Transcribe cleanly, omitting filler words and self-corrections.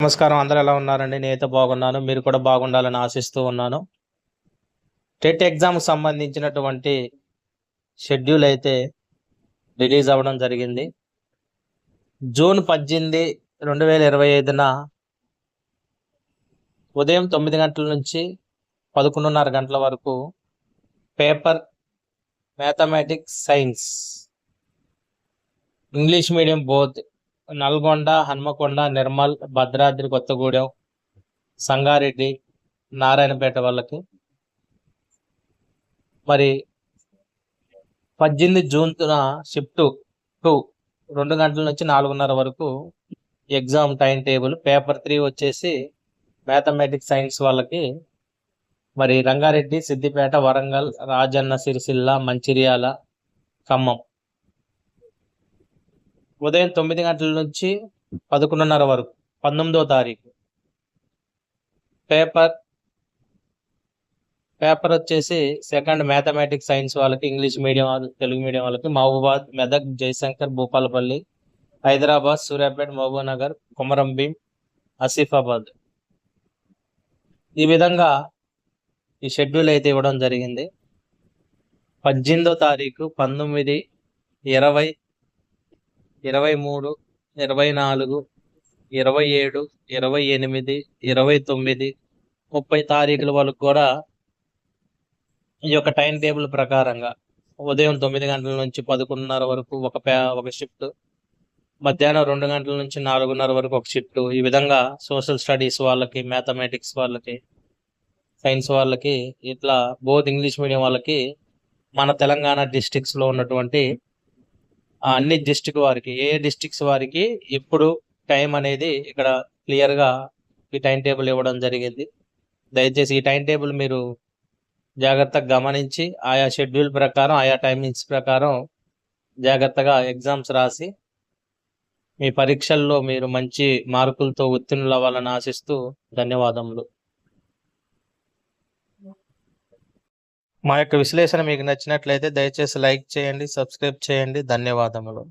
నమస్కారం. అందరూ ఎలా ఉన్నారండి? నేనైతే బాగున్నాను. మీరు కూడా బాగుండాలని ఆశిస్తూ ఉన్నాను. టెట్ ఎగ్జామ్‌కి సంబంధించినటువంటి షెడ్యూల్ అయితే రిలీజ్ అవ్వడం జరిగింది. జూన్ 18, 2025న ఉదయం 9 గంటల నుంచి 11:30 గంటల వరకు paper mathematics, science, English medium both Nalgonda, Hanamkonda, Nirmal, Bhadradri Kothagudem, Sangareddy, Narayanpet వాళ్ళకి, మరి 18 జూన్‌న షిఫ్ట్ 2 2 గంటల నుంచి 4:30 వరకు ఎగ్జామ్ టైం టేబుల్. పేపర్ 3 వచ్చేసి మ్యాథమెటిక్స్, సైన్స్ వాళ్ళకి మరి రంగారెడ్డి, సిద్దిపేట, వరంగల్, రాజన్న సిరిసిల్ల, మంచిర్యాల, ఖమ్మం. ఉదయం 9 గంటల నుంచి 11:30 వరకు 19వ తారీఖు పేపర్ వచ్చేసి సెకండ్ మ్యాథమెటిక్స్, సైన్స్ వాళ్ళకి, ఇంగ్లీష్ మీడియం, తెలుగు మీడియం వాళ్ళకి మహబూబాద్, మెదక్, జయశంకర్, భూపాలపల్లి, హైదరాబాద్, సూర్యాపేట, మహబూబ్ నగర్, కొమరంభీం, ఆసిఫాబాద్. ఈ విధంగా ఈ షెడ్యూల్ అయితే ఇవ్వడం జరిగింది. 18వ తారీఖు, 19, 20, 23, 24, 27, 28, 29, 30 తారీఖుల వరకు కూడా ఈ యొక్క టైం టేబుల్ ప్రకారంగా ఉదయం 9 గంటల నుంచి 11:30 వరకు ఒక షిఫ్ట్, మధ్యాహ్నం 2 గంటల నుంచి 4:30 వరకు ఒక షిఫ్ట్. ఈ విధంగా సోషల్ స్టడీస్ వాళ్ళకి, మ్యాథమెటిక్స్ వాళ్ళకి, సైన్స్ వాళ్ళకి, ఇట్లా బోత్ ఇంగ్లీష్ మీడియం వాళ్ళకి మన తెలంగాణ డిస్ట్రిక్ట్స్లో ఉన్నటువంటి అన్ని డిస్ట్రిక్ట్ వారికి, ఏ డిస్ట్రిక్ట్స్ వారికి ఇప్పుడు టైం అనేది ఇక్కడ క్లియర్గా ఈ టైం టేబుల్ ఇవ్వడం జరిగింది. దయచేసి ఈ టైం టేబుల్ మీరు జాగ్రత్తగా గమనించి ఆయా షెడ్యూల్ ప్రకారం, ఆయా టైమింగ్స్ ప్రకారం జాగ్రత్తగా ఎగ్జామ్స్ రాసి మీ పరీక్షల్లో మీరు మంచి మార్కులతో ఉత్తీర్ణులు అవ్వాలని ఆశిస్తూ ధన్యవాదములు. మా యొక్క విశ్లేషణ మీకు నచ్చినట్లయితే దయచేసి లైక్ చేయండి, సబ్స్క్రైబ్ చేయండి. ధన్యవాదములు.